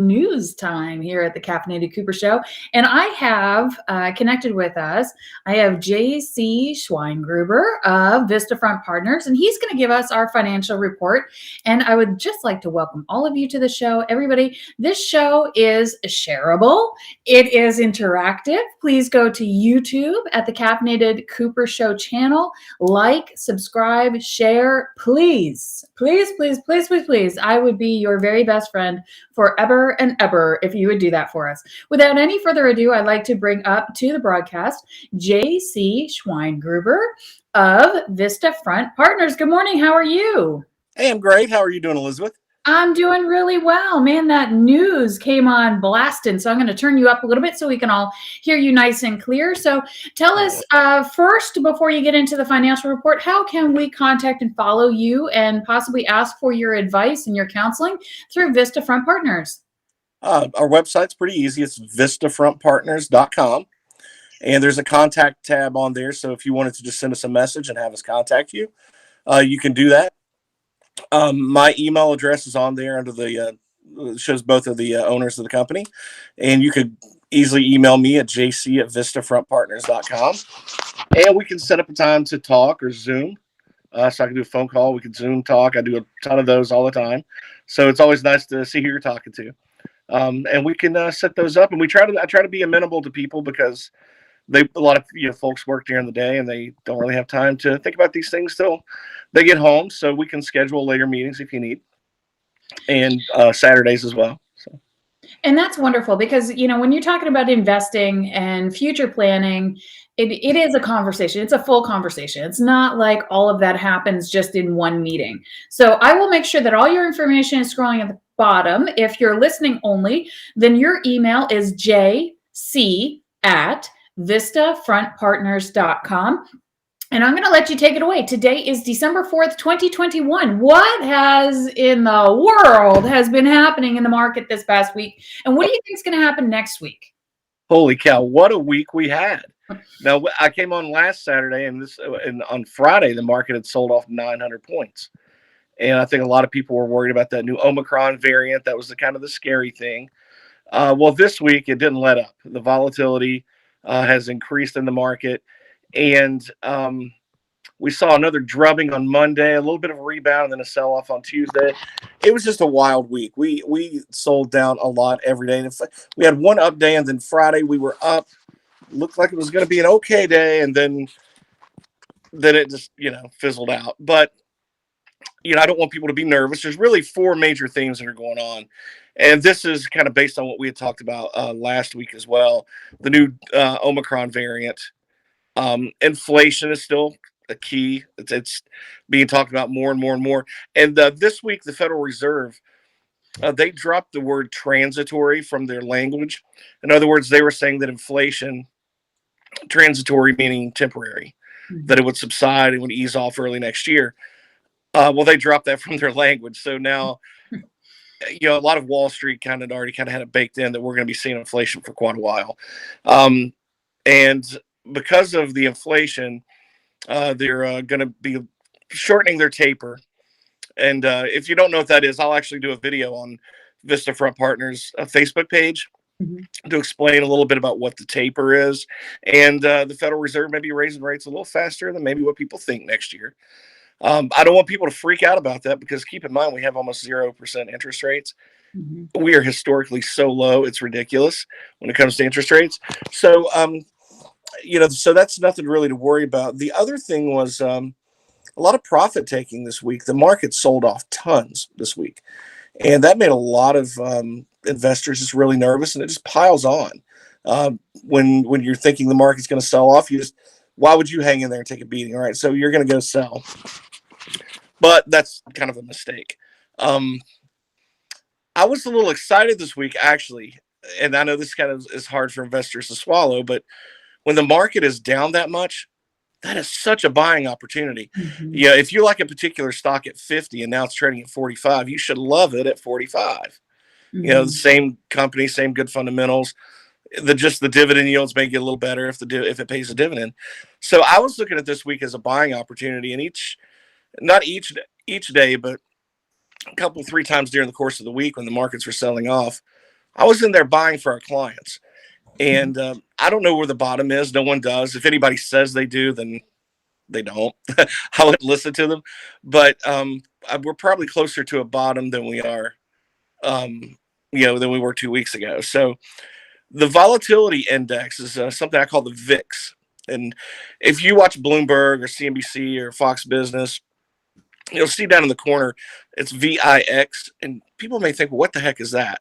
news time here at the Caffeinated Cooper Show. And I have connected with us. I have JC Schweingruber of Vista Front Partners, and he's going to give us our financial report. And I would just like to welcome all of you to the show. Everybody, this show is shareable. It is interactive. Please go to YouTube at the Caffeinated Cooper Show channel. Like, subscribe, share, please. Please, please, please, please, please. I would be your very best friend forever and ever if you would do that for us. Without any further ado, I'd like to bring up to the broadcast JC Schweingruber of Vista Front Partners. Good morning. How are you? Hey, I'm great. How are you doing, Elizabeth? I'm doing really well, man. That news came on blasting. So I'm going to turn you up a little bit so we can all hear you nice and clear. So tell us first, before you get into the financial report, how can we contact and follow you and possibly ask for your advice and your counseling through Vista Front Partners? Our website's pretty easy. It's vistafrontpartners.com. And there's a contact tab on there. So if you wanted to just send us a message and have us contact you, you can do that. My email address is on there under the shows both of the owners of the company, and you could easily email me at jc@vistafrontpartners.com, and we can set up a time to talk or Zoom. So I can do a phone call. We can Zoom talk. I do a ton of those all the time, so it's always nice to see who you're talking to, and we can set those up. And I try to be amenable to people because a lot of folks work during the day and they don't really have time to think about these things till they get home. So we can schedule later meetings if you need, and Saturdays as well. So. And that's wonderful because, when you're talking about investing and future planning, it is a conversation. It's a full conversation. It's not like all of that happens just in one meeting. So I will make sure that all your information is scrolling at the bottom. If you're listening only, then your email is jc@vistafrontpartners.com. And I'm going to let you take it away. Today is December 4th, 2021. What in the world has been happening in the market this past week? And what do you think is going to happen next week? Holy cow, what a week we had. Now, I came on last Saturday, and on Friday, the market had sold off 900 points. And I think a lot of people were worried about that new Omicron variant. That was the scary thing. Well, this week, it didn't let up. The volatility has increased in the market. And we saw another drubbing on Monday, a little bit of a rebound, and then a sell-off on Tuesday. It was just a wild week. We sold down a lot every day. And we had one up day, and then Friday we were up. Looked like it was going to be an okay day, and then it just fizzled out. But I don't want people to be nervous. There's really four major themes that are going on. And this is kind of based on what we had talked about last week as well. The new Omicron variant. Inflation is still a key. It's being talked about more and more and more. And this week, the Federal Reserve, they dropped the word transitory from their language. In other words, they were saying that inflation, transitory meaning temporary, that it would subside and would ease off early next year. Well, they dropped that from their language. So now, a lot of Wall Street already had it baked in that we're going to be seeing inflation for quite a while. And because of the inflation, they're going to be shortening their taper. And if you don't know what that is, I'll actually do a video on Vista Front Partners Facebook page to explain a little bit about what the taper is. And the Federal Reserve may be raising rates a little faster than maybe what people think next year. I don't want people to freak out about that because keep in mind, we have almost 0% interest rates. We are historically so low. It's ridiculous when it comes to interest rates. So, so that's nothing really to worry about. The other thing was a lot of profit taking this week. The market sold off tons this week, and that made a lot of investors just really nervous, and it just piles on. When you're thinking the market's going to sell off, why would you hang in there and take a beating? All right, so you're going to go sell, but that's kind of a mistake. I was a little excited this week, actually, and I know this is hard for investors to swallow, but when the market is down that much, that is such a buying opportunity. If you like a particular stock at 50 and now it's trading at 45, you should love it at 45. The same company, same good fundamentals. The dividend yields may get a little better if it pays a dividend. So I was looking at this week as a buying opportunity, and not each day, but a couple, 3 times during the course of the week when the markets were selling off, I was in there buying for our clients. And I don't know where the bottom is. No one does. If anybody says they do, then they don't. I wouldn't listen to them. But we're probably closer to a bottom than we are, than we were 2 weeks ago. So the volatility index is something I call the VIX. And if you watch Bloomberg or CNBC or Fox Business, you'll see down in the corner, it's VIX. And people may think, well, what the heck is that?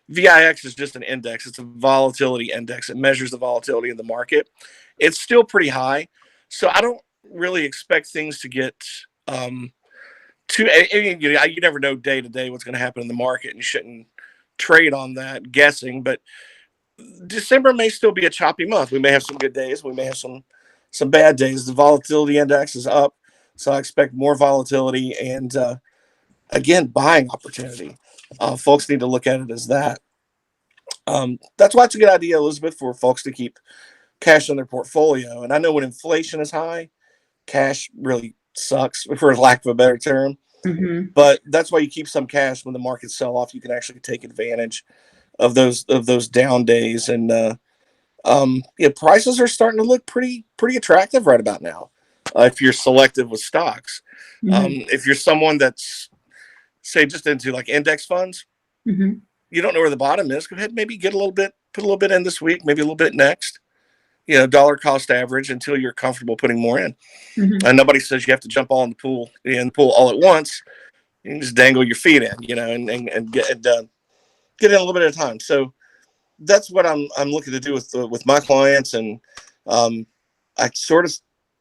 VIX is just an index. It's a volatility index. It measures the volatility in the market. It's still pretty high. So I don't really expect things to get you never know day to day what's going to happen in the market, and you shouldn't trade on that guessing. But December may still be a choppy month. We may have some good days. We may have some bad days. The volatility index is up, so I expect more volatility and again, buying opportunity. Folks need to look at it as that. That's why it's a good idea, Elizabeth, for folks to keep cash in their portfolio. And I know when inflation is high, cash really sucks, for lack of a better term. Mm-hmm. But that's why you keep some cash when the markets sell off. You can actually take advantage of those down days. And prices are starting to look pretty attractive right about now. If you're selective with stocks, if you're someone that's say just into like index funds, you don't know where the bottom is. Go ahead, maybe get a little bit, put a little bit in this week, maybe a little bit next. Dollar cost average until you're comfortable putting more in. And nobody says you have to jump all in the pool all at once. You can just dangle your feet in, and get in a little bit at a time. So that's what I'm looking to do with my clients, and I sort of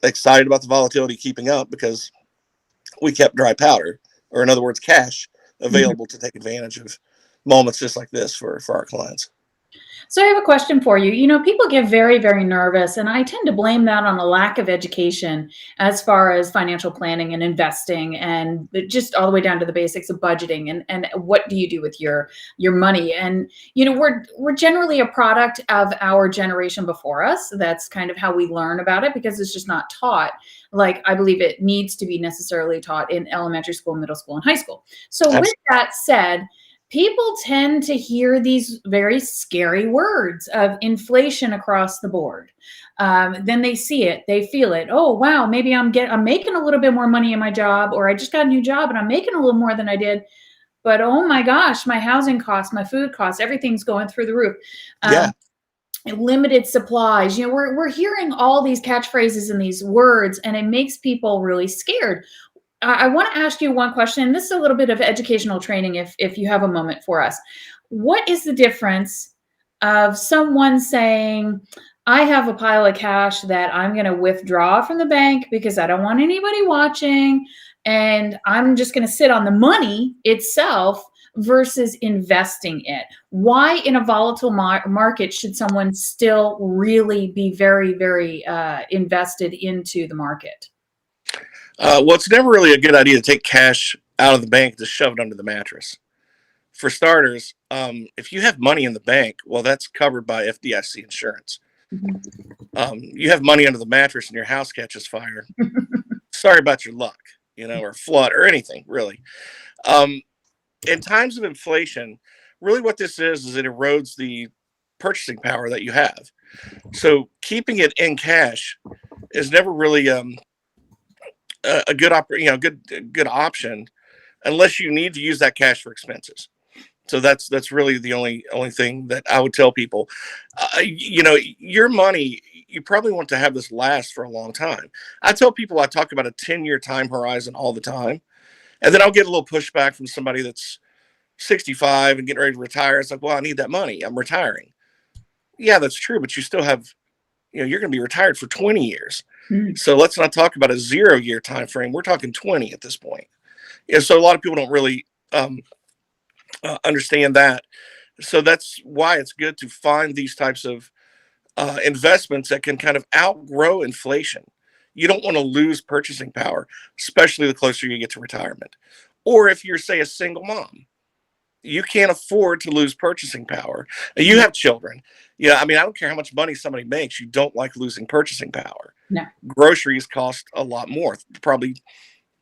excited about the volatility keeping up because we kept dry powder, or in other words, cash available to take advantage of moments just like this for our clients. So I have a question for you. People get very, very nervous, and I tend to blame that on a lack of education as far as financial planning and investing, and just all the way down to the basics of budgeting and what do you do with your money. And we're generally a product of our generation before us. That's kind of how we learn about it, because it's just not taught like I believe it needs to be necessarily taught in elementary school, middle school, and high school. So Absolutely. With that said, people tend to hear these very scary words of inflation across the board. Then they see it, they feel it. Oh, wow, maybe I'm making a little bit more money in my job, or I just got a new job and I'm making a little more than I did. But oh my gosh, my housing costs, my food costs, everything's going through the roof. Limited supplies. We're hearing all these catchphrases and these words, and it makes people really scared. I want to ask you one question, and this is a little bit of educational training if you have a moment for us. What is the difference of someone saying, I have a pile of cash that I'm going to withdraw from the bank because I don't want anybody watching, and I'm just going to sit on the money itself, versus investing it? Why in a volatile market should someone still really be very, very invested into the market? Well, it's never really a good idea to take cash out of the bank to shove it under the mattress. For starters, if you have money in the bank, well, that's covered by FDIC insurance. You have money under the mattress and your house catches fire. Sorry about your luck, or flood or anything, really. In times of inflation, really what this is it erodes the purchasing power that you have. So keeping it in cash is never really a good option unless you need to use that cash for expenses. So that's really the only thing that I would tell people. Your money, you probably want to have this last for a long time. I tell people I talk about a 10-year time horizon all the time, and then I'll get a little pushback from somebody that's 65 and getting ready to retire. It's like, well, I need that money. I'm retiring. Yeah, that's true, but you still have, you're going to be retired for 20 years. So let's not talk about a 0-year time frame. We're talking 20 at this point. So a lot of people don't really understand that. So that's why it's good to find these types of investments that can kind of outgrow inflation. You don't want to lose purchasing power, especially the closer you get to retirement. Or if you're, say, a single mom, you can't afford to lose purchasing power. You have children. I don't care how much money somebody makes. You don't like losing purchasing power. No. Groceries cost a lot more, probably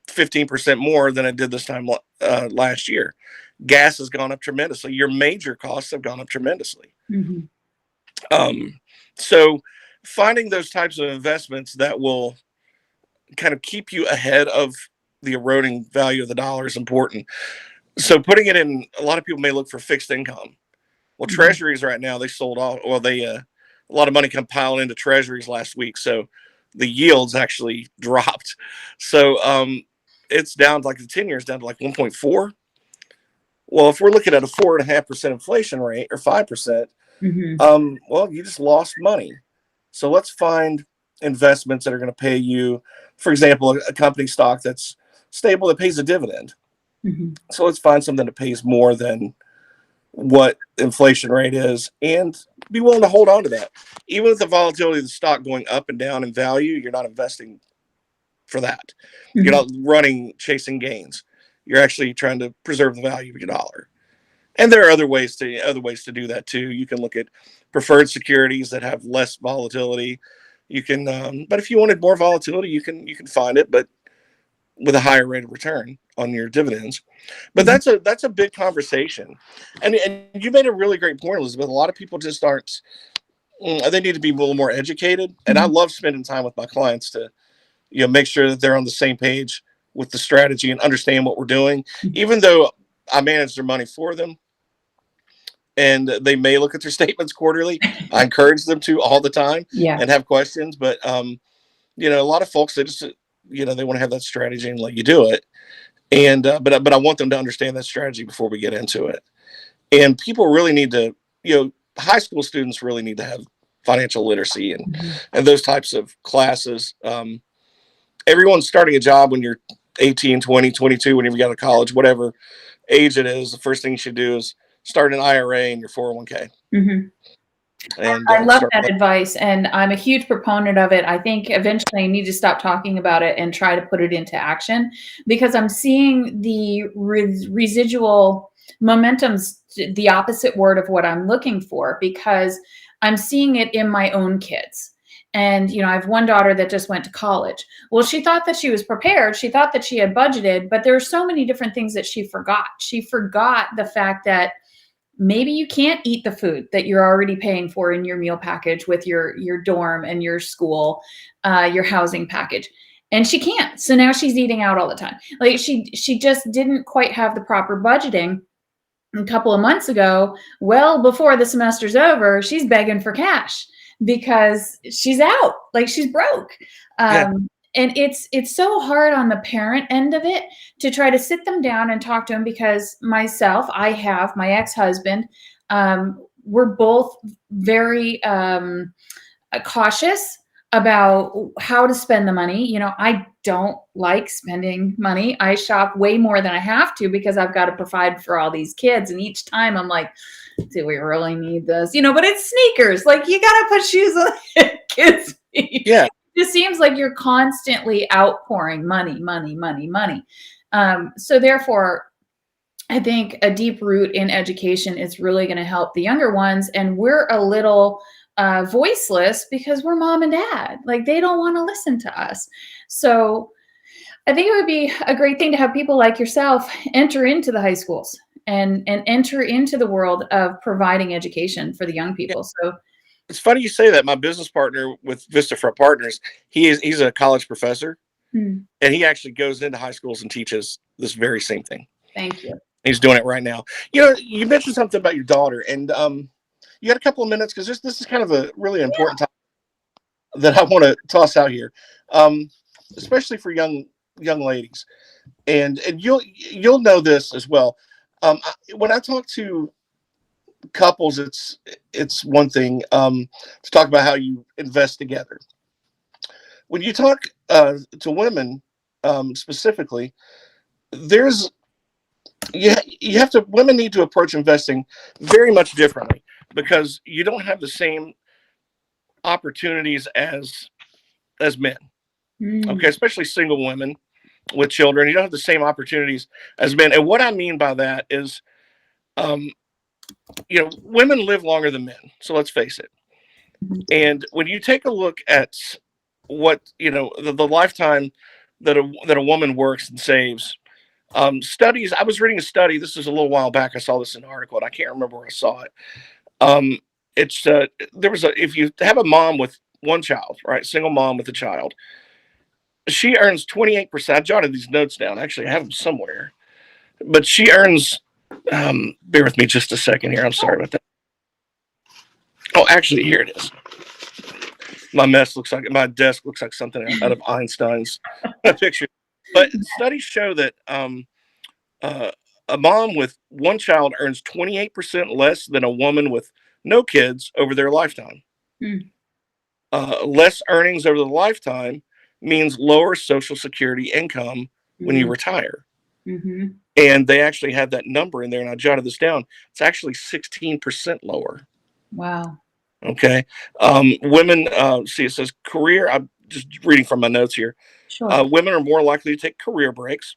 15% more than it did this time last year. gas has gone up tremendously. Your major costs have gone up tremendously. Mhm. So finding those types of investments that will kind of keep you ahead of the eroding value of the dollar is important. So putting it in, a lot of people may look for fixed income. Well, Mhm. treasuries right now, they sold off. Well, a lot of money come piling into treasuries last week. So the yields actually dropped. So it's down, like the 10 years down to like 1.4. Well, if we're looking at a 4.5% inflation rate or 5%, Mhm. well, you just lost money. So let's find investments that are going to pay you, for example, a company stock that's stable that pays a dividend. Mhm. So let's find something that pays more than what inflation rate is and be willing to hold on to that. Even with the volatility of the stock going up and down in value, you're not investing for that. You're Mhm. not running chasing gains. You're actually trying to preserve the value of your dollar. And there are other ways to do that too. You can look at preferred securities that have less volatility. You can, but if you wanted more volatility, you can find it, but with a higher rate of return on your dividends. But Mhm. that's a big conversation, and you made a really great point, Elizabeth. A lot of people just aren't. They need to be a little more educated, and I Mhm. love spending time with my clients to make sure that they're on the same page with the strategy and understand what we're doing. Even though I manage their money for them, and they may look at their statements quarterly, I encourage them to all the time Yeah. and have questions. But a lot of folks, they just they want to have that strategy and let you do it. And but I want them to understand that strategy before we get into it. And people really need to, high school students really need to have financial literacy Mhm. and those types of classes. Everyone's starting a job when you're 18, 20, 22, whenever you go to college, whatever age it is. The first thing you should do is start an IRA in your 401k Mhm. and I love start. that advice, and I'm a huge proponent of it. I think eventually I need to stop talking about it and try to put it into action because I'm seeing the residual momentum's the opposite word of what I'm looking for because I'm seeing it in my own kids. And I have one daughter that just went to college. Well, she thought that she was prepared. She thought that she had budgeted, but there are so many different things that she forgot. She forgot the fact that maybe you can't eat the food that you're already paying for in your meal package with your dorm and your school, your housing package, and she can't. So now she's eating out all the time. Like she just didn't quite have the proper budgeting. A couple of months ago, well before the semester's over, she's begging for cash because she's out, like she's broke. Yeah. And it's so hard on the parent end of it to try to sit them down and talk to them because I have my ex-husband, we're both very cautious about how to spend the money. I don't like spending money. I shop way more than I have to because I've got to provide for all these kids. And each time I'm like, do we really need this? But it's sneakers. Like you got to put shoes on kids' feet. Yeah. It just seems like you're constantly outpouring money, money, money, money. So therefore, I think a deep root in education is really going to help the younger ones. And we're a little voiceless because we're mom and dad. Like they don't want to listen to us. So I think it would be a great thing to have people like yourself enter into the high schools and enter into the world of providing education for the young Yeah. people. So It's funny you say that. My business partner with Vista Partners, he's a college professor, hmm, and he actually goes into high schools and teaches this very same thing. thank you. He's doing it right now. You mentioned something about your daughter, and you got a couple of minutes because this is kind of a really important topic that I want to toss out here, um, especially for young ladies, and you'll know this as well. When I talk to couples, it's one thing to talk about how you invest together. When you talk to women specifically, there's you have to women need to approach investing very much differently because you don't have the same opportunities as men. Okay, Mm, especially single women with children, you don't have the same opportunities as men. And what I mean by that is, um, women live longer than men. So let's face it. mhm, And when you take a look at what the lifetime that a woman works and saves, Studies. I was reading a study. This is a little while back. I saw this in an article, and I can't remember where I saw it. Um, it's there was a if you have a mom with one child, right, single mom with a child, she earns 28%. I jotted these notes down. Actually, I have them somewhere. But she earns. Bear with me just a second here. I'm sorry about that. Oh, actually, here it is. My desk looks like something out of Einstein's picture. But studies show that uh, a mom with one child earns 28% less than a woman with no kids over their lifetime. Mm. Less earnings over the lifetime means lower Social Security income when you retire. Mm-hmm. And they actually had that number in there, and I jotted this down. It's actually 16% lower. Wow. Okay. Women, see, it says career. I'm just reading from my notes here. Sure. Women are more likely to take career breaks.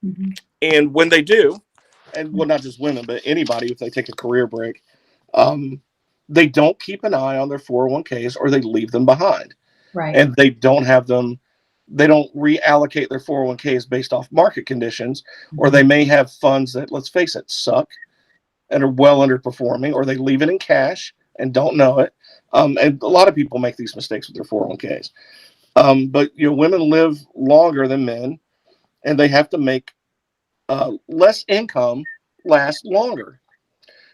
Mm-hmm. And when they do, and well, not just women, but anybody, if they take a career break, they don't keep an eye on their 401ks, or they leave them behind. Right. And they don't reallocate their 401ks based off market conditions, or they may have funds that, let's face it, suck and are well underperforming, or they leave it in cash and don't know it. And a lot of people make these mistakes with their 401ks. But women live longer than men, and they have to make less income last longer.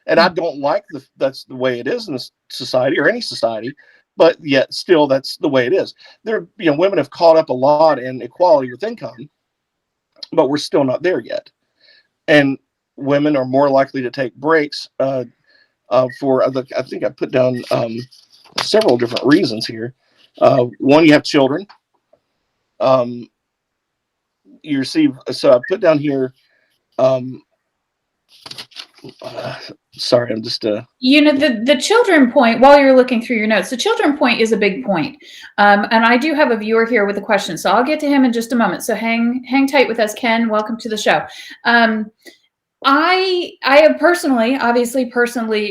And I don't like that's the way it is in this society, or any society, but yet still that's the way it is. Women have caught up a lot in equality with income, but we're still not there yet. And women are more likely to take breaks for I think I put down several different reasons here. One, you have children. You receive. So I put down here. Sorry, I'm just. The children point, while you're looking through your notes, the children point is a big point. And I do have a viewer here with a question, so I'll get to him in just a moment. So hang tight with us, Ken. Welcome to the show. I have personally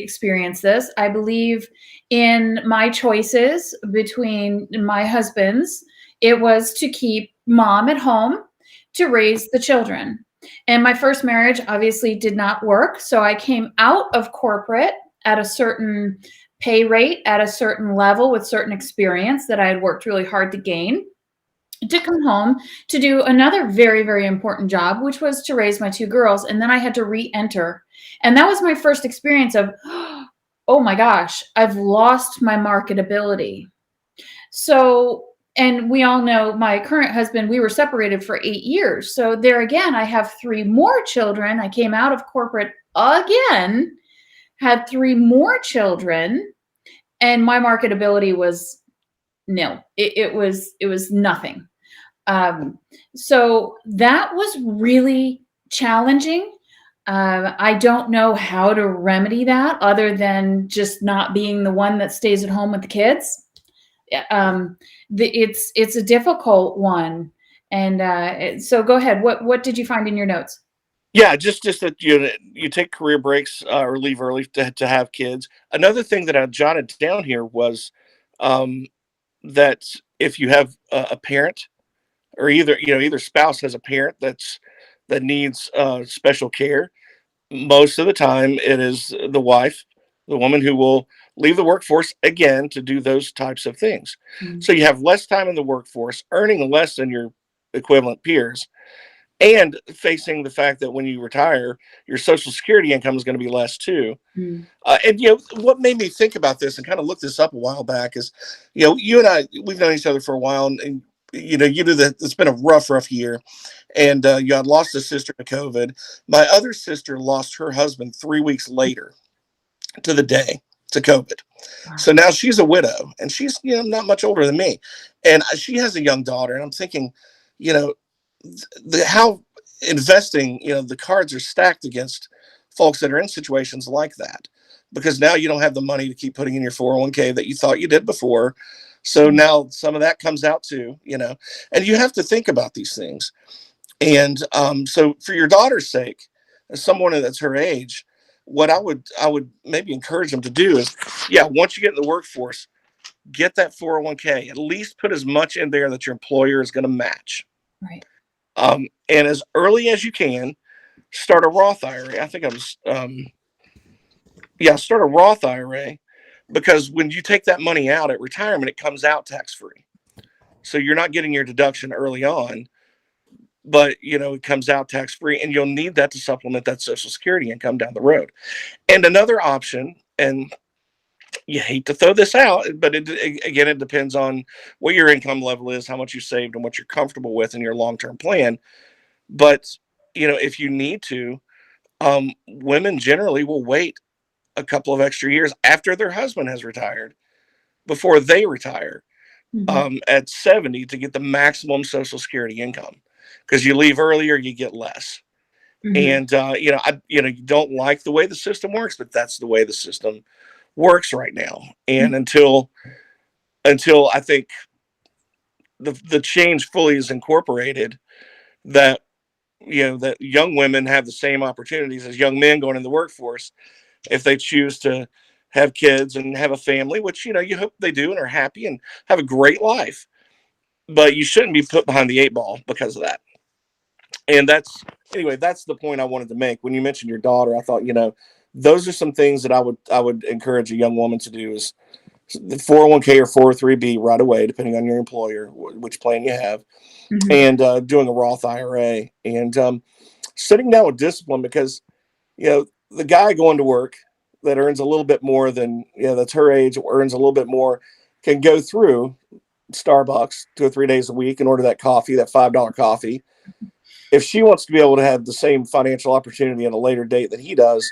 experienced this. I believe in my choices between my husband's. It was to keep mom at home to raise the children. And my first marriage obviously did not work. So I came out of corporate at a certain pay rate, at a certain level, with certain experience that I had worked really hard to gain, to come home to do another very, very important job, which was to raise my two girls. And then I had to re-enter. And that was my first experience of, oh my gosh, I've lost my marketability. So, and we all know my current husband, we were separated for 8 years. So there again, I have 3 more children. I came out of corporate again, had 3 more children, and my marketability was nil. It was nothing. So that was really challenging. I don't know how to remedy that other than just not being the one that stays at home with the kids. It's a difficult one. And so go ahead. What did you find in your notes? Yeah, just that you take career breaks or leave early to have kids. Another thing that I jotted down here was that if you have a parent, or either spouse has a parent that needs special care, most of the time it is the wife, the woman, who will leave the workforce again to do those types of things. Mm-hmm. So you have less time in the workforce, earning less than your equivalent peers, and facing the fact that when you retire, your Social Security income is going to be less too. Mm. And what made me think about this and kind of look this up a while back is, you and I, we've known each other for a while, and you knew that it's been a rough year, and you had lost a sister to COVID. My other sister lost her husband 3 weeks later to the day to COVID. Wow. So now she's a widow, and she's not much older than me, and she has a young daughter, and I'm thinking, how investing, the cards are stacked against folks that are in situations like that, because now you don't have the money to keep putting in your 401k that you thought you did before. So now some of that comes out too, and you have to think about these things. And so for your daughter's sake, as someone that's her age, what I would maybe encourage them to do is, once you get in the workforce, get that 401k, at least put as much in there that your employer is going to match. Right. And as early as you can, start a Roth IRA. I think I was, start a Roth IRA, because when you take that money out at retirement, it comes out tax free. So you're not getting your deduction early on, but it comes out tax free, and you'll need that to supplement that Social Security income down the road. And another option, and you hate to throw this out, but it depends on what your income level is, how much you saved, and what you're comfortable with in your long-term plan. But if you need to, women generally will wait a couple of extra years after their husband has retired before they retire, at 70, to get the maximum Social Security income, because you leave earlier, you get less. And you don't like the way the system works, but that's the way the system works right now. And until I think the change fully is incorporated, that that young women have the same opportunities as young men going in the workforce, if they choose to have kids and have a family, which you hope they do and are happy and have a great life. But you shouldn't be put behind the 8 ball because of that. And that's the point I wanted to make. When you mentioned your daughter, I thought, those are some things that I would encourage a young woman to do, is the 401k or 403b right away, depending on your employer, which plan you have, and doing a Roth IRA, and sitting down with discipline, because the guy going to work that earns a little bit more than that's her age, or earns a little bit more, can go through Starbucks 2 or 3 days a week and order that coffee, that $5 coffee. If she wants to be able to have the same financial opportunity at a later date that he does,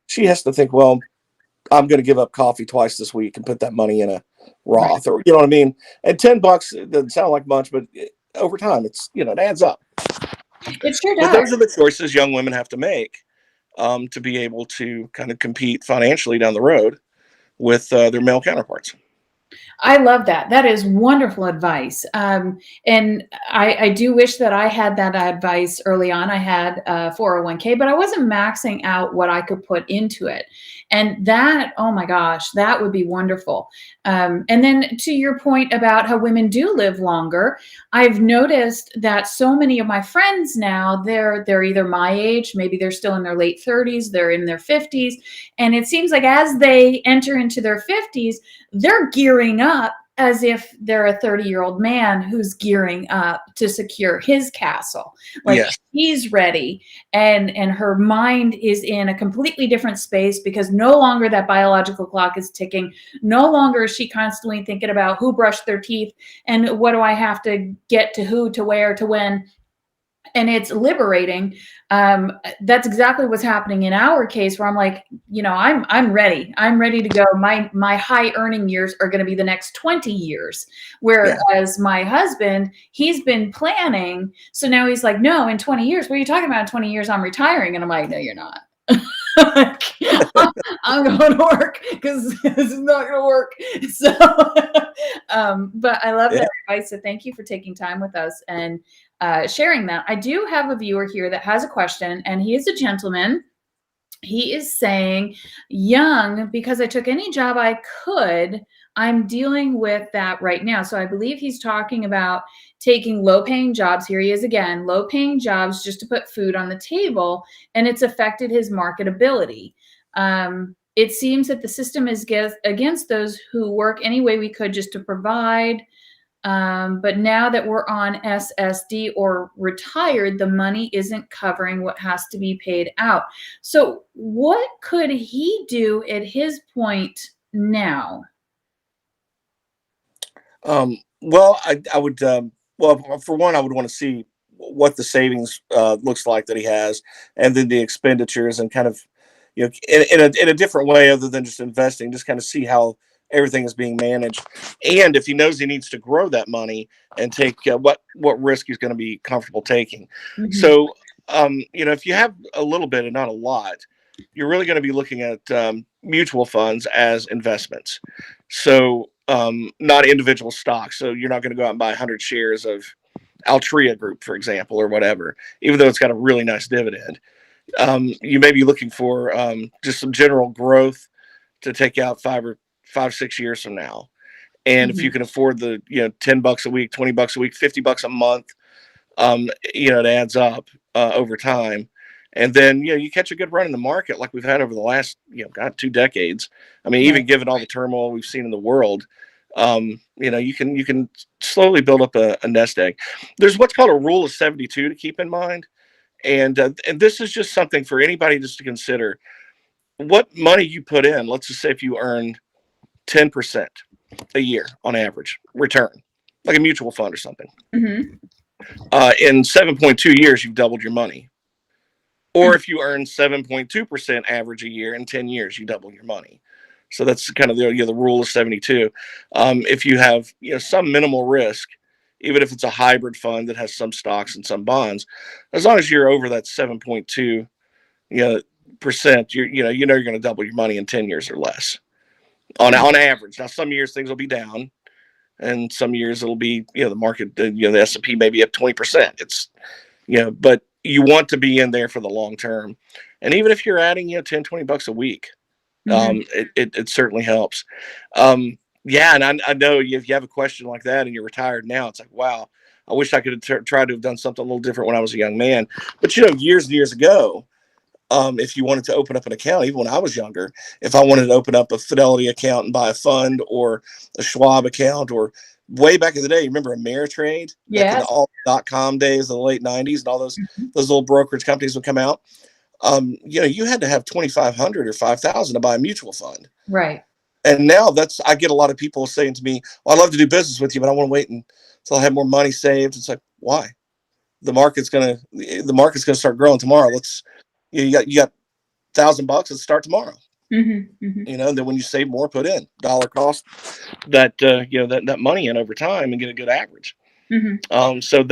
she has to think, well, I'm going to give up coffee twice this week and put that money in a Roth, or, what I mean? And $10 doesn't sound like much, but over time, it's, it adds up. It sure But does. those are the choices young women have to make, to be able to kind of compete financially down the road with their male counterparts. I love that. That is wonderful advice. And I do wish that I had that advice early on. I had a 401k, but I wasn't maxing out what I could put into it. And that, oh my gosh, that would be wonderful. And then to your point about how women do live longer, I've noticed that so many of my friends now, they're either my age, maybe they're still in their late 30s, they're in their 50s. And it seems like as they enter into their 50s, they're gearing up as if they're a 30-year-old man who's gearing up to secure his castle. Like, yes, he's ready, and her mind is in a completely different space, because no longer that biological clock is ticking. No longer is she constantly thinking about who brushed their teeth and what do I have to get to who, to where, to when. And it's liberating. That's exactly what's happening in our case, where I'm like, I'm ready. I'm ready to go. My high earning years are going to be the next 20 years. Whereas my husband, he's been planning. So now he's like, no, in 20 years, what are you talking about? In 20 years, I'm retiring. And I'm like, no, you're not. I'm going to work, because this is not going to work. So, but I love that advice. So thank you for taking time with us and sharing that. I do have a viewer here that has a question, and he is a gentleman. He is saying, young, because I took any job I could, I'm dealing with that right now. So I believe he's talking about taking low-paying jobs. Here he is again, low-paying jobs just to put food on the table, and it's affected his marketability. It seems that the system is against those who work any way we could just to provide. But now that we're on SSD or retired, the money isn't covering what has to be paid out. So what could he do at his point now? Well, I would, well, for one, I would want to see what the savings looks like that he has, and then the expenditures, and kind of, in a different way other than just investing, just kind of see how everything is being managed. And if he knows he needs to grow that money and take what risk he's going to be comfortable taking. So, if you have a little bit and not a lot, you're really going to be looking at mutual funds as investments. So, not individual stocks. So you're not going to go out and buy 100 shares of Altria Group, for example, or whatever, even though it's got a really nice dividend. You may be looking for just some general growth to take out 5-6 years from now. And if you can afford the, $10 a week, $20 a week, $50 a month, It adds up over time. And then, you catch a good run in the market like we've had over the last, 2 decades. I mean, even given all the turmoil we've seen in the world, you can slowly build up a nest egg. There's what's called a rule of 72 to keep in mind. And this is just something for anybody just to consider. What money you put in, let's just say if you earned 10% a year on average return, like a mutual fund or something. Mm-hmm. In 7.2 years, you've doubled your money. Or if you earn 7.2% average a year in 10 years, you double your money. So that's kind of the rule of 72. If you have some minimal risk, even if it's a hybrid fund that has some stocks and some bonds, as long as you're over that 7.2 percent, you're going to double your money in 10 years or less on average. Now, some years things will be down, and some years it'll be the market, the S&P may be up 20%. It's but you want to be in there for the long term. And even if you're adding, $10-20 a week, it certainly helps. And I know if you have a question like that and you're retired now, it's like, wow, I wish I could have tried to have done something a little different when I was a young man. But, years and years ago, if you wanted to open up an account, even when I was younger, if I wanted to open up a Fidelity account and buy a fund or a Schwab account, or way back in the day, you remember Ameritrade? Yeah. Back in the .com days of the late 90s, and all those little brokerage companies would come out. You had to have 2,500 or 5,000 to buy a mutual fund. Right. And now I get a lot of people saying to me, well, I'd love to do business with you, but I want to wait until I have more money saved. It's like, why? The market's gonna start growing tomorrow. You got $1,000. Let's start tomorrow. And then when you save more, put in dollar cost that that money in over time and get a good average. So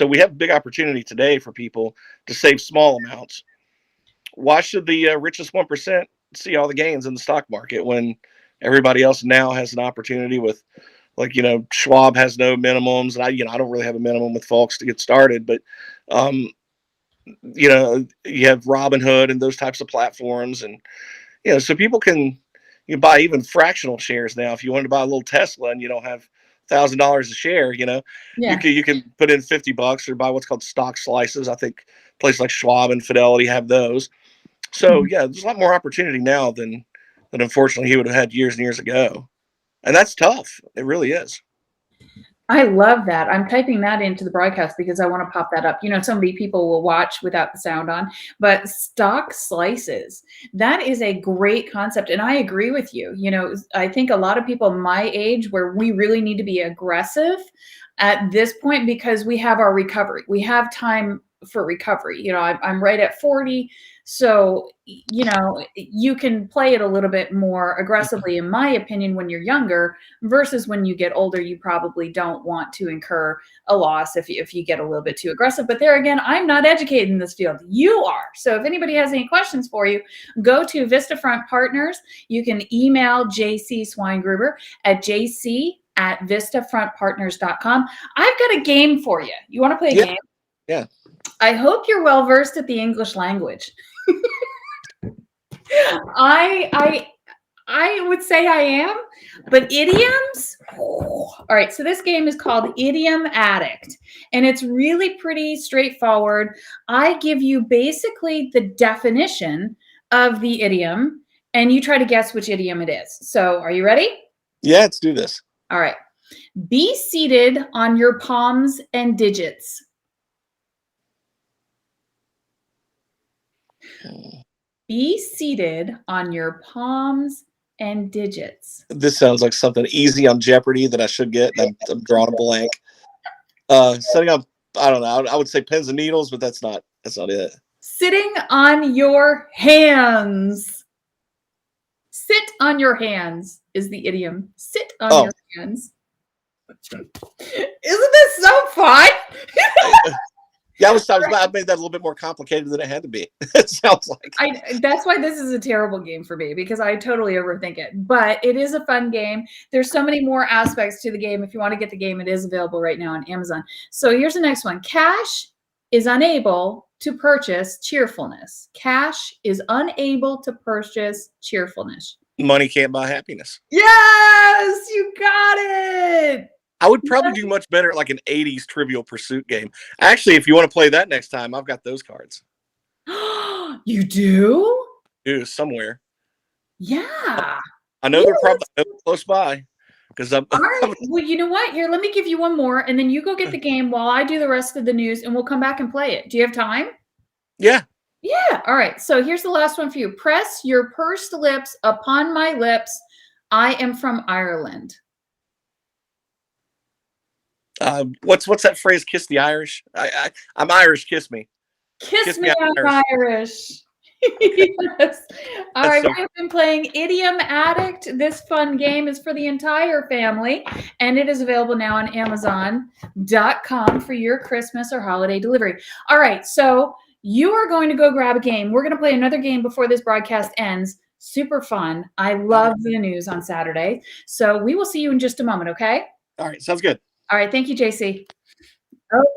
we have a big opportunity today for people to save small amounts. Why should the richest 1% see all the gains in the stock market when everybody else now has an opportunity with, Schwab has no minimums, and I don't really have a minimum with folks to get started, but you have Robinhood and those types of platforms, and so people can buy even fractional shares now. If you wanted to buy a little Tesla and you don't have $1,000 a share, you can put in $50 or buy what's called stock slices. I think places like Schwab and Fidelity have those. So there's a lot more opportunity now than unfortunately he would have had years and years ago, and that's tough. It really is. I love that. I'm typing that into the broadcast because I want to pop that up. So many people will watch without the sound on, but stock slices, that is a great concept. And I agree with you. I think a lot of people my age where we really need to be aggressive at this point because we have our recovery. We have time for recovery. I'm right at 40. So, you can play it a little bit more aggressively, in my opinion, when you're younger versus when you get older. You probably don't want to incur a loss if you get a little bit too aggressive. But there again, I'm not educated in this field. You are. So if anybody has any questions for you, go to Vista Front Partners. You can email JC Schweingruber at jc@vistafrontpartners.com. I've got a game for you. You want to play a game? Yeah. I hope you're well versed at the English language. I would say I am, but idioms. All right, so this game is called Idiom Addict, and it's really pretty straightforward. I give you basically the definition of the idiom, and you try to guess which idiom it is. So, are you ready? Yeah, let's do this. All right. Be seated on your palms and digits. Be seated on your palms and digits. This sounds like something easy on Jeopardy that I should get. I'm drawing a blank. Setting up, I don't know. I would say pins and needles, but that's not it. Sitting on your hands. Sit on your hands is the idiom. Sit on your hands. Isn't this so fun? Yeah, I made that a little bit more complicated than it had to be. It sounds like. That's why this is a terrible game for me, because I totally overthink it. But it is a fun game. There's so many more aspects to the game. If you want to get the game, it is available right now on Amazon. So here's the next one. Cash is unable to purchase cheerfulness. Cash is unable to purchase cheerfulness. Money can't buy happiness. Yes, you got it. I would probably do much better at like an 80s Trivial Pursuit game. Actually, if you want to play that next time, I've got those cards. You do? Dude, somewhere. Yeah. I know they're probably close by. Because I'm All right. Well, you know what? Here, let me give you one more, and then you go get the game while I do the rest of the news, and we'll come back and play it. Do you have time? Yeah. Yeah. All right. So here's the last one for you. Press your pursed lips upon my lips. I am from Ireland. What's that phrase? Kiss the Irish. I'm Irish. Kiss me. Kiss me, I'm Irish. Yes. All right, we've been playing Idiom Addict. This fun game is for the entire family, and it is available now on Amazon.com for your Christmas or holiday delivery. All right, so you are going to go grab a game. We're going to play another game before this broadcast ends. Super fun. I love the news on Saturday. So we will see you in just a moment, okay? All right, sounds good. All right, thank you, JC.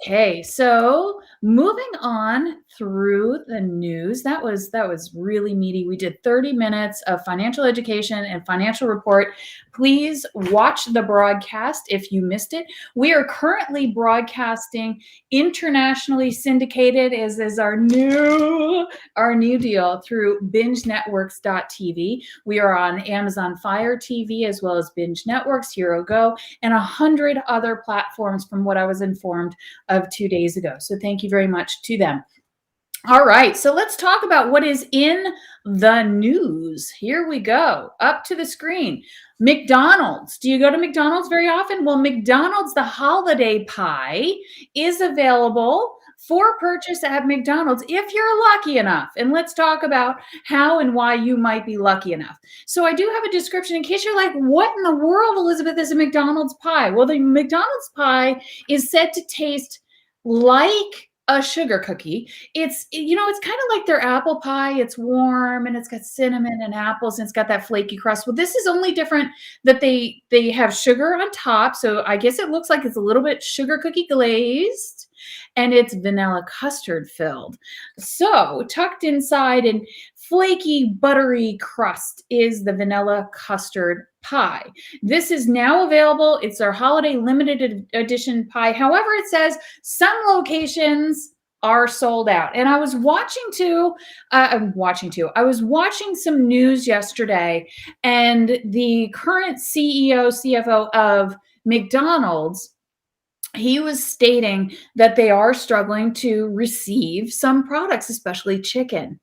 Okay, so moving on through the news, that was really meaty. We did 30 minutes of financial education and financial report. Please watch the broadcast if you missed it. We are currently broadcasting internationally syndicated, as is our new deal, through bingenetworks.tv. We are on Amazon Fire TV as well as Binge Networks, Hero Go, and 100 other platforms from what I was informed of 2 days ago. So thank you very much to them. All right, so let's talk about what is in the news. Here we go, up to the screen. McDonald's. Do you go to McDonald's very often? Well, McDonald's, the holiday pie, is available for purchase at McDonald's if you're lucky enough. And let's talk about how and why you might be lucky enough. So I do have a description in case you're like, what in the world, Elizabeth, is a McDonald's pie? Well, the McDonald's pie is said to taste like a sugar cookie. It's kind of like their apple pie. It's warm and it's got cinnamon and apples and it's got that flaky crust. Well, this is only different that they have sugar on top. So I guess it looks like it's a little bit sugar cookie glazed. And it's vanilla custard filled. So tucked inside in flaky, buttery crust is the vanilla custard pie. This is now available. It's our holiday limited edition pie. However, it says some locations are sold out. And I was watching some news yesterday, and the current CEO, CFO of McDonald's, he was stating that they are struggling to receive some products, especially chicken.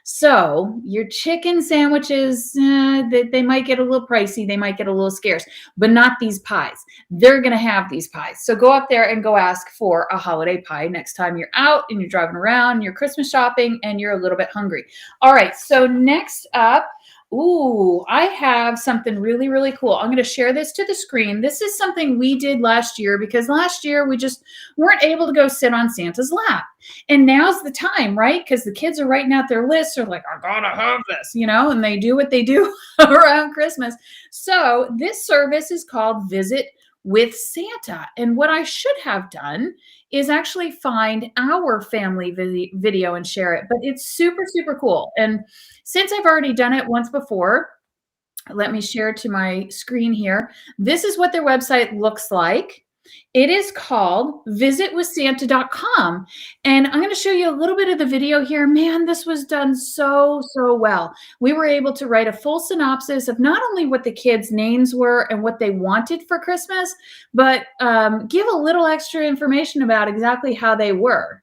So your chicken sandwiches, they might get a little pricey. They might get a little scarce, but not these pies. They're going to have these pies. So go up there and go ask for a holiday pie next time you're out and you're driving around, you're Christmas shopping, and you're a little bit hungry. All right. So next up, I have something really, really cool. I'm going to share this to the screen. This is something we did last year because last year we just weren't able to go sit on Santa's lap. And now's the time, right? Because the kids are writing out their lists. They're like, I gotta have this, and they do what they do around Christmas. So this service is called Visit with Santa. And what I should have done is actually find our family video and share it. But it's super, super cool. And since I've already done it once before, let me share to my screen here. This is what their website looks like. It is called visitwithsanta.com. And I'm going to show you a little bit of the video here. Man, this was done so, so well. We were able to write a full synopsis of not only what the kids' names were and what they wanted for Christmas, but give a little extra information about exactly how they were.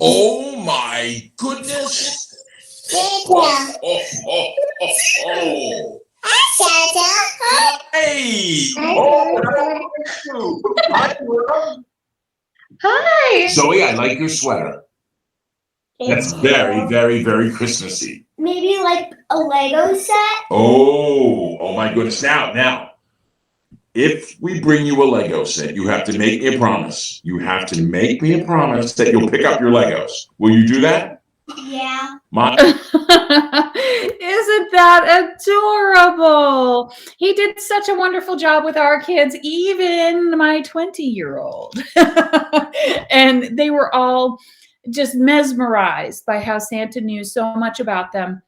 Oh my goodness. Santa. Santa. Hey. Hi. Zoe, I like your sweater. That's very, very, very Christmassy. Maybe like a Lego set? Oh my goodness. Now, if we bring you a Lego set, you have to make me a promise. You have to make me a promise that you'll pick up your Legos. Will you do that? Yeah. Isn't that adorable? He did such a wonderful job with our kids, even my 20-year-old. And they were all just mesmerized by how Santa knew so much about them.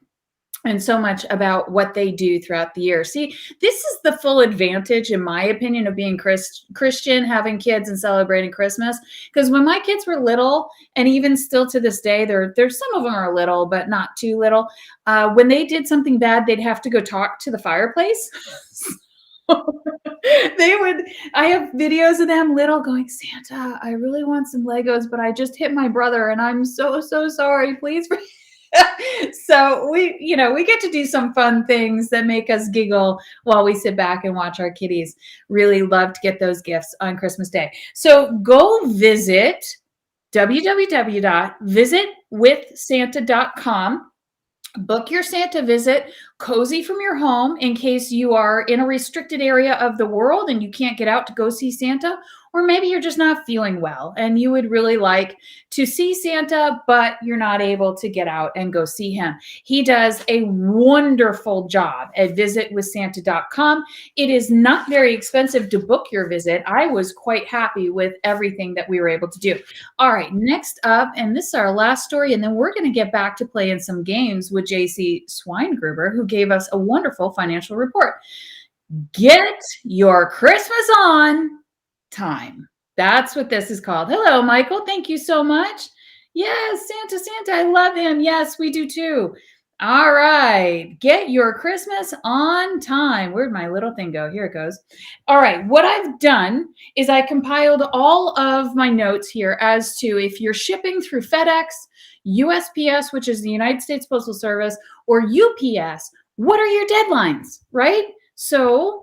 and so much about what they do throughout the year. See, this is the full advantage, in my opinion, of being Christian, having kids and celebrating Christmas. Because when my kids were little, and even still to this day, there's some of them are little, but not too little. When they did something bad, they'd have to go talk to the fireplace. I have videos of them little going, Santa, I really want some Legos, but I just hit my brother and I'm so sorry. Please. So we get to do some fun things that make us giggle while we sit back and watch our kiddies really love to get those gifts on Christmas Day. So go visit www.visitwithsanta.com. Book your Santa visit, cozy from your home in case you are in a restricted area of the world and you can't get out to go see Santa, or maybe you're just not feeling well and you would really like to see Santa, but you're not able to get out and go see him. He does a wonderful job at visitwithsanta.com. It is not very expensive to book your visit. I was quite happy with everything that we were able to do. All right, next up, and this is our last story, and then we're going to get back to playing some games with JC Schweingruber, who gave us a wonderful financial report. Get your Christmas on time. That's what this is called. Hello, Michael. Thank you so much. Yes, Santa, I love him. Yes, we do too. All right. Get your Christmas on time. Where'd my little thing go? Here it goes. All right. What I've done is I compiled all of my notes here as to if you're shipping through FedEx, USPS, which is the United States Postal Service, or UPS, what are your deadlines, right? So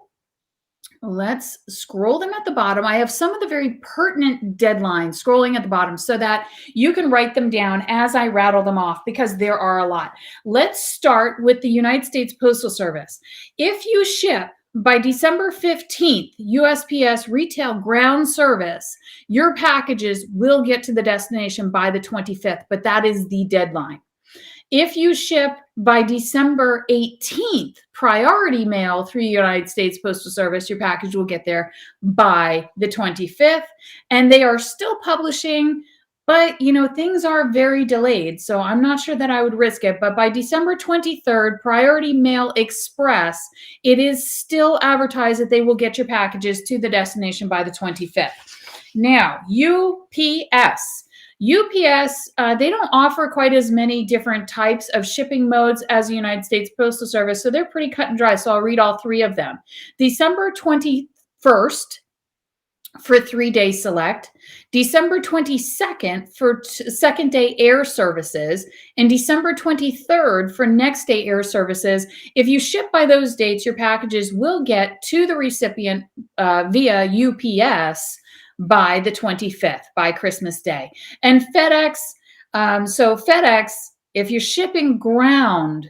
let's scroll them at the bottom. I have some of the very pertinent deadlines scrolling at the bottom so that you can write them down as I rattle them off, because there are a lot. Let's start with the United States Postal Service. If you ship by December 15th, USPS retail ground service, your packages will get to the destination by the 25th, but that is the deadline. If you ship by December 18th, priority mail through United States Postal Service, your package will get there by the 25th. And they are still publishing, but things are very delayed. So I'm not sure that I would risk it. But by December 23rd, Priority Mail Express, it is still advertised that they will get your packages to the destination by the 25th. Now, UPS. They don't offer quite as many different types of shipping modes as the United States Postal Service, so they're pretty cut and dry. So I'll read all three of them. December 21st for 3-day select, December 22nd for second-day air services, and December 23rd for next-day air services. If you ship by those dates, your packages will get to the recipient via UPS by the 25th, by Christmas Day. And FedEx, FedEx, if you're shipping ground,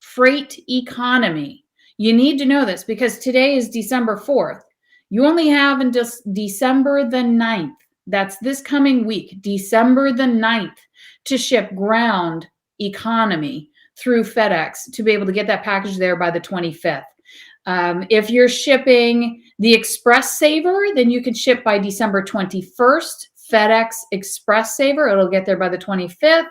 freight economy, you need to know this because today is December 4th. You only have until December the 9th. That's this coming week, December the 9th, to ship ground economy through FedEx to be able to get that package there by the 25th. If you're shipping the Express Saver, then you can ship by December 21st, FedEx Express Saver. It'll get there by the 25th.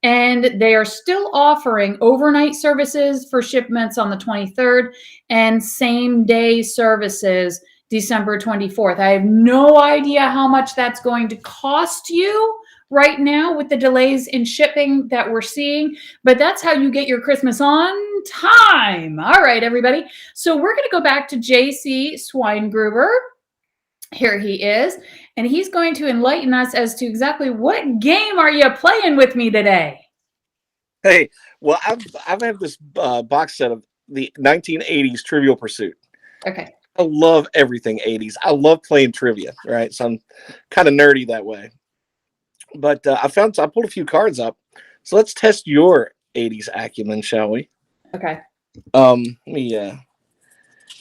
And they are still offering overnight services for shipments on the 23rd and same-day services December 24th. I have no idea how much that's going to cost you right now with the delays in shipping that we're seeing, but that's how you get your Christmas on time. All right, everybody. So we're going to go back to JC Schweingruber. Here he is, and he's going to enlighten us as to exactly what game are you playing with me today? Hey, well, I've had this box set of the 1980s Trivial Pursuit. Okay. I love everything 80s. I love playing trivia, right? So I'm kind of nerdy that way. But I pulled a few cards up. So let's test your 80s acumen, shall we? Okay. Let me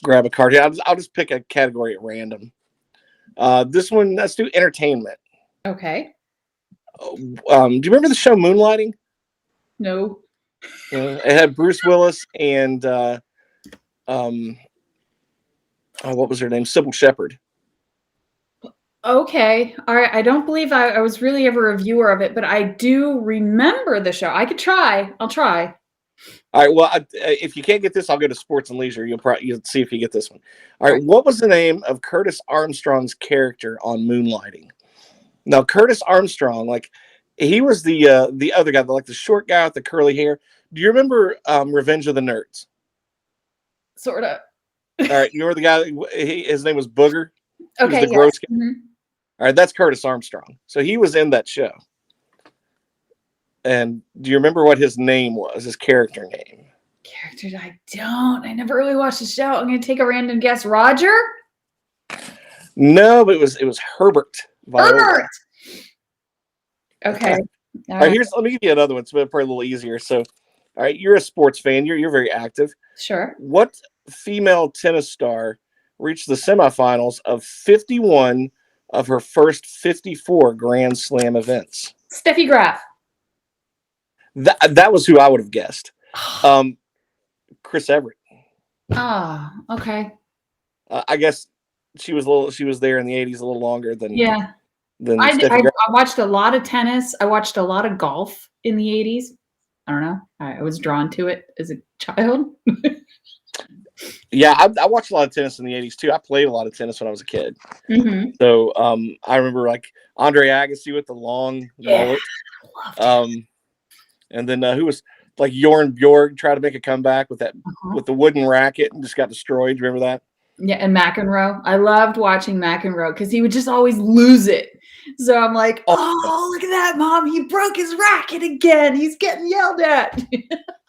grab a card here. I'll just pick a category at random. This one, let's do entertainment. Okay. Do you remember the show Moonlighting? No. It had Bruce Willis and what was her name? Sybil Shepherd. Okay. All right. I don't believe I was really ever a viewer of it, but I do remember the show. I could try. I'll try. All right. Well, if you can't get this, I'll go to sports and leisure. You'll see if you get this one. All right. Right. What was the name of Curtis Armstrong's character on Moonlighting? Now, Curtis Armstrong, like he was the other guy, like the short guy with the curly hair. Do you remember Revenge of the Nerds? Sort of. All right. You remember the guy? His name was Booger. He was Okay. the gross guy. Mhm. All right. That's Curtis Armstrong. So he was in that show. And do you remember what his name was? His character name? Characters, I don't. I never really watched the show. I'm going to take a random guess. Roger? No, but it was Herbert. Herbert. Okay. All right, let me give you another one. It's probably a little easier. So, all right, you're a sports fan. You're very active. Sure. What female tennis star reached the semifinals of 51 of her first 54 Grand Slam events? Steffi Graf. That was who I would have guessed. Chris Everett. Oh, okay. I guess she was there in the 80s a little longer than Yeah. Steffi I Graf. watched a lot of tennis. I watched a lot of golf in the 80s. I don't know. I was drawn to it as a child. Yeah, I watched a lot of tennis in the 80s too. I played a lot of tennis when I was a kid. Mm-hmm. So I remember like Andre Agassi with the long mullet. And then who was like Jorn Bjorg tried to make a comeback with that with the wooden racket and just got destroyed. Do you remember that? Yeah, and McEnroe. I loved watching McEnroe because he would just always lose it. So I'm like, oh, look at that, Mom. He broke his racket again. He's getting yelled at.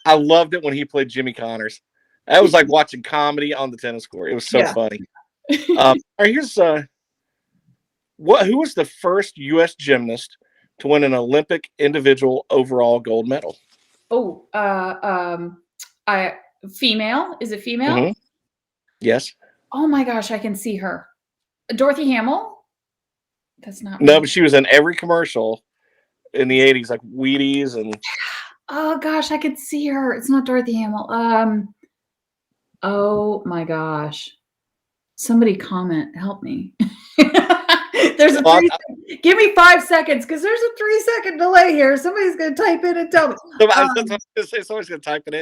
I loved it when he played Jimmy Connors. That was like watching comedy on the tennis court. It was so funny. All right, here's who was the first U.S. gymnast to win an Olympic individual overall gold medal? Oh, female. Is it female? Mm-hmm. Yes. Oh my gosh, I can see her. Dorothy Hamill? That's not No, but she was in every commercial in the 80s, like Wheaties and oh gosh, I could see her. It's not Dorothy Hamill. Oh my gosh. Somebody comment, help me. There's a give me 5 seconds because there's a 3-second delay here. Somebody's gonna type in and tell me. Somebody's gonna type it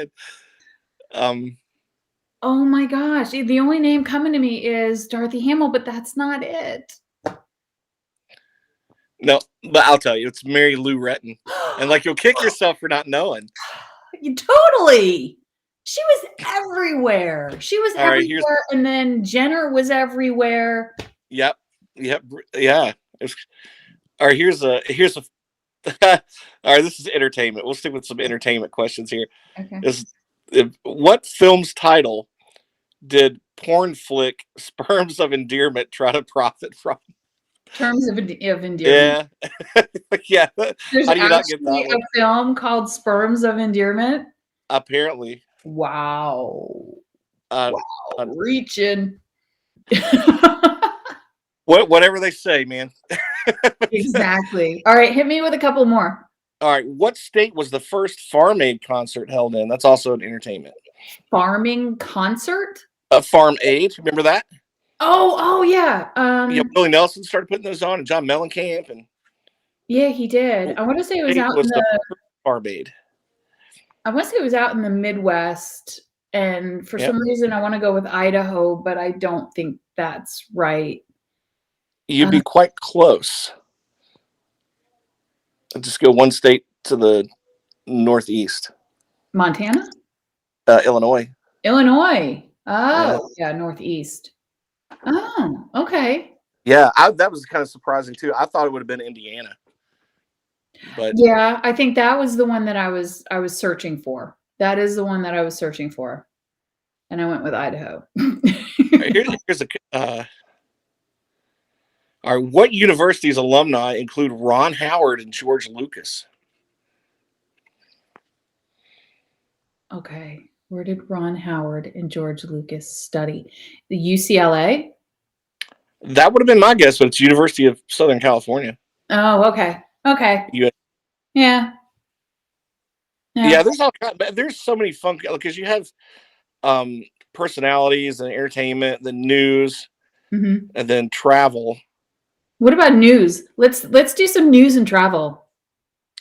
in. Oh my gosh. The only name coming to me is Dorothy Hamill, but that's not it. No, but I'll tell you, it's Mary Lou Retton. And like you'll kick yourself for not knowing. Totally. She was everywhere. She was everywhere. And then Jenner was everywhere. Yep. Yeah. All right, here's a all right, this is entertainment. We'll stick with some entertainment questions here. Okay. What film's title did porn flick Sperms of Endearment try to profit from? Terms of Endearment. Yeah. Yeah. There's how do you not get that one? A film called Sperms of Endearment? Apparently. Wow. Reaching. Whatever they say, man. Exactly. All right, hit me with a couple more. All right. What state was the first Farm Aid concert held in? That's also an entertainment. Farming concert? Farm Aid. Remember that? Oh yeah. Willie Nelson started putting those on, and John Mellencamp, and yeah, he did. I want to say it was out in the Farm Aid. I want to say it was out in the Midwest, and for some reason I want to go with Idaho, but I don't think that's right. You'd be quite close. I'll just go one state to the northeast. Montana? Illinois. Illinois. Oh, yeah, northeast. Oh, okay. Yeah, that was kind of surprising too. I thought it would have been Indiana. But yeah, I think that was the one that I was searching for. That is the one that I was searching for. And I went with Idaho. Here's all right, what university's alumni include Ron Howard and George Lucas? Okay. Where did Ron Howard and George Lucas study? The UCLA? That would have been my guess, but it's University of Southern California. Oh, okay. Okay. Yeah. Yeah, there's so many fun because you have personalities and entertainment, the news, and then travel. What about news? Let's do some news and travel.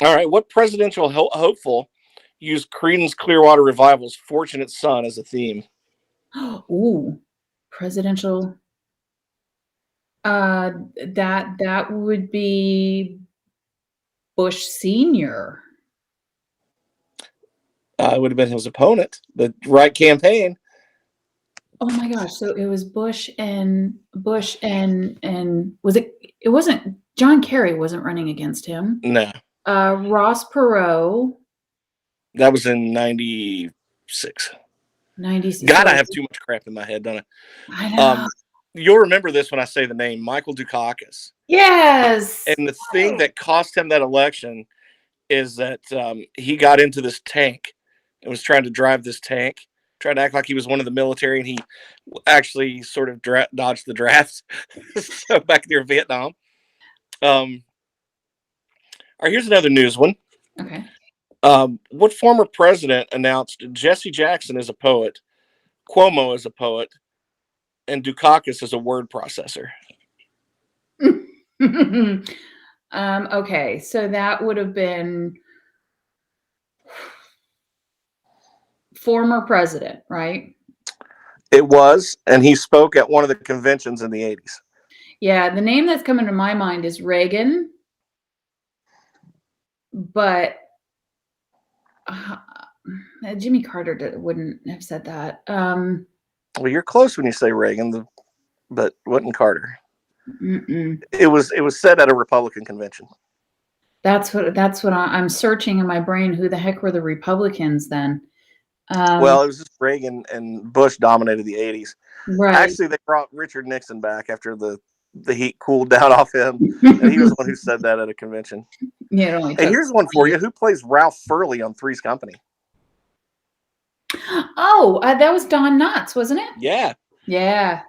All right. What presidential hopeful used Creedence Clearwater Revival's Fortunate Son as a theme? Ooh, presidential. That would be Bush Senior. It would have been his opponent, the right campaign. Oh my gosh! So it was Bush and was it? It wasn't John Kerry wasn't running against him. No, Ross Perot. that was in 96. 96. God, I have too much crap in my head, don't I know. You'll remember this when I say the name, Michael Dukakis. Yes. And the thing that cost him that election is that he got into this tank and was trying to drive this tank, trying to act like he was one of the military, and he actually sort of dodged the draft. So back near Vietnam. All right, here's another news one. Okay. What former president announced Jesse Jackson is a poet, Cuomo is a poet, and Dukakis is a word processor? Okay, so that would have been former president, right? It was, and he spoke at one of the conventions in the 80s. Yeah, the name that's coming to my mind is Reagan, but Jimmy Carter wouldn't have said that. Well, you're close when you say Reagan, but wasn't Carter. Mm-mm. It was said at a Republican convention. That's what I'm searching in my brain. Who the heck were the Republicans then? Well, it was just Reagan and Bush dominated the 80s. Right. Actually, they brought Richard Nixon back after the heat cooled down off him, and he was the one who said that at a convention. Yeah, it only Hey, took- here's one for you. Who plays Ralph Furley on Three's Company? Oh, that was Don Knotts, wasn't it? Yeah. Yeah.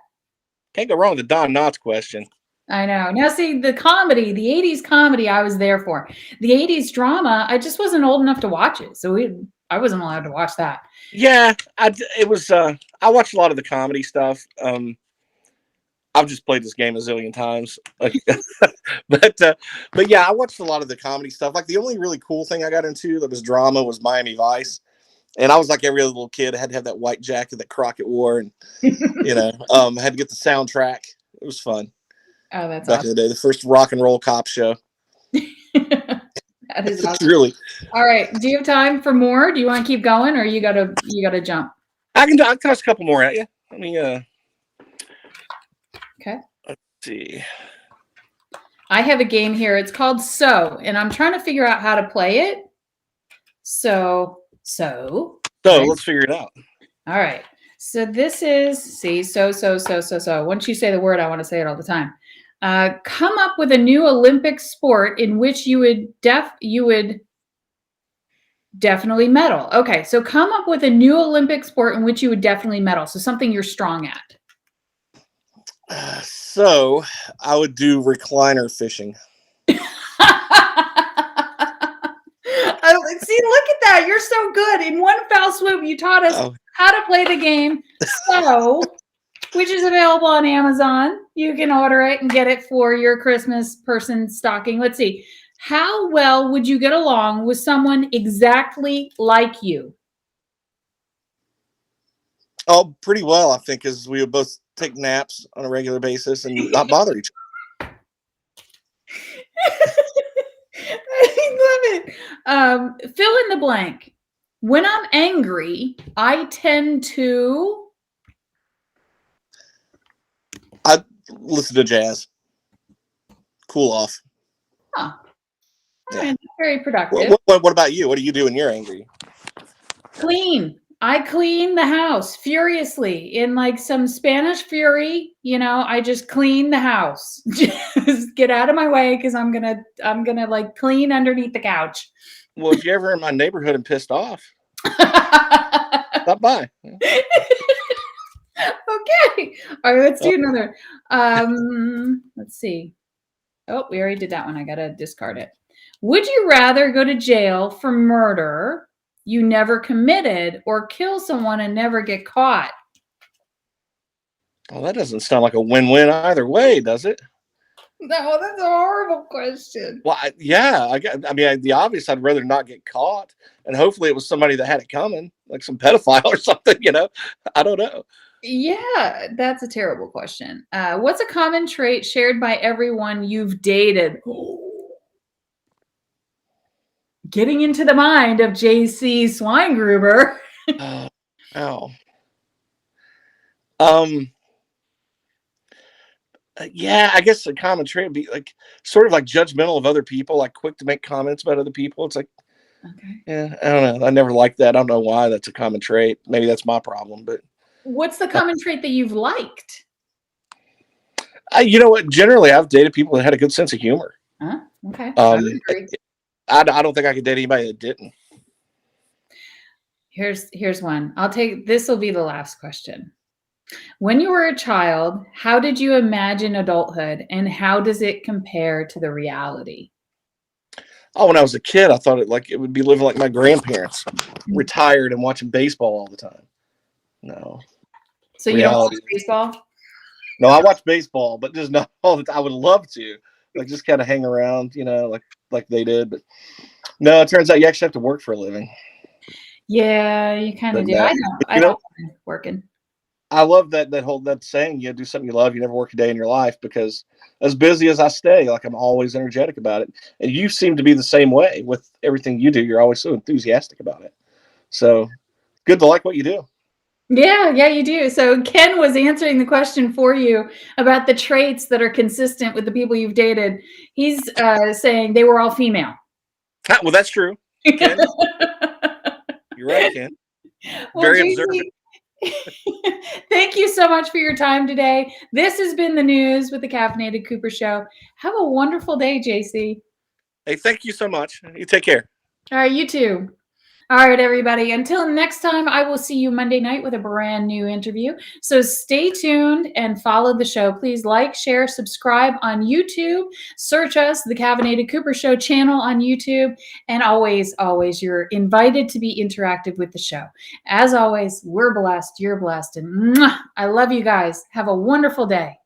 Can't go wrong with the Don Knotts question. I know. Now, see, the comedy, the 80s comedy, I was there for. The 80s drama, I just wasn't old enough to watch it. So I wasn't allowed to watch that. Yeah, I watched a lot of the comedy stuff. I've just played this game a zillion times. But yeah, I watched a lot of the comedy stuff. Like the only really cool thing I got into that was drama was Miami Vice. And I was like every other little kid. I had to have that white jacket that Crockett wore, and had to get the soundtrack. It was fun. Oh, that's back awesome. in the day, the first rock and roll cop show. That is awesome. Really. All right. Do you have time for more? Do you want to keep going, or you gotta jump? I can toss a couple more at you. Let me Okay. Let's see. I have a game here. It's called So, and I'm trying to figure out how to play it. So right. Let's figure it out. All right. So this is so. Once you say the word, I want to say it all the time. Come up with a new Olympic sport in which you would definitely medal. Okay, so come up with a new Olympic sport in which you would definitely medal. So something you're strong at. So I would do recliner fishing. See, look at that. You're so good. In one foul swoop, you taught us how to play the game. So, which is available on Amazon. You can order it and get it for your Christmas person stocking. Let's see. How well would you get along with someone exactly like you? Oh, pretty well, I think, because we would both take naps on a regular basis and not bother each other. I love it. Fill in the blank. When I'm angry, I tend to... I listen to jazz. Cool off. Huh. Yeah. Right, very productive. What about you? What do you do when you're angry? Clean. I clean the house furiously in like some Spanish fury. I just clean the house. Just get out of my way because I'm gonna like clean underneath the couch. Well, if you're ever in my neighborhood and pissed off, stop by. Okay. All right, let's do another. Let's see. Oh, we already did that one. I gotta discard it. Would you rather go to jail for murder you never committed or kill someone and never get caught? Well, that doesn't sound like a win-win either way, does it? No, that's a horrible question. Well, the obvious, I'd rather not get caught. And hopefully it was somebody that had it coming, like some pedophile or something, I don't know. Yeah, that's a terrible question. What's a common trait shared by everyone you've dated? Getting into the mind of J.C. Schweingruber. Oh. Yeah, I guess a common trait would be like sort of like judgmental of other people, like quick to make comments about other people. It's like, Okay. yeah, I don't know. I never liked that. I don't know why that's a common trait. Maybe that's my problem, but What's the common trait that you've liked? you know what? Generally, I've dated people that had a good sense of humor. Huh? Okay. I would agree. I don't think I could date anybody that didn't. Here's one. This will be the last question. When you were a child, how did you imagine adulthood and how does it compare to the reality? Oh, when I was a kid, I thought it would be living like my grandparents, retired and watching baseball all the time. No. So you don't watch baseball? No, I watch baseball, but just not all the time. I would love to, like, just kind of hang around, like they did. But no, it turns out you actually have to work for a living. Yeah, you kind of do. No. I don't mind working. I love that saying, do something you love, you never work a day in your life, because as busy as I stay, like I'm always energetic about it. And you seem to be the same way with everything you do. You're always so enthusiastic about it. So good to like what you do. Yeah, you do. So Ken was answering the question for you about the traits that are consistent with the people you've dated. He's saying they were all female. Well, that's true, Ken. You're right, Ken. Very observant. Thank you so much for your time today. This has been the news with the Caffeinated Cooper Show. Have a wonderful day, JC. Hey, thank you so much. You take care. All right, you too. All right, everybody. Until next time, I will see you Monday night with a brand new interview. So stay tuned and follow the show. Please like, share, subscribe on YouTube. Search us, the Caffeinated Cooper Show channel on YouTube. And always, you're invited to be interactive with the show. As always, we're blessed. You're blessed. And I love you guys. Have a wonderful day.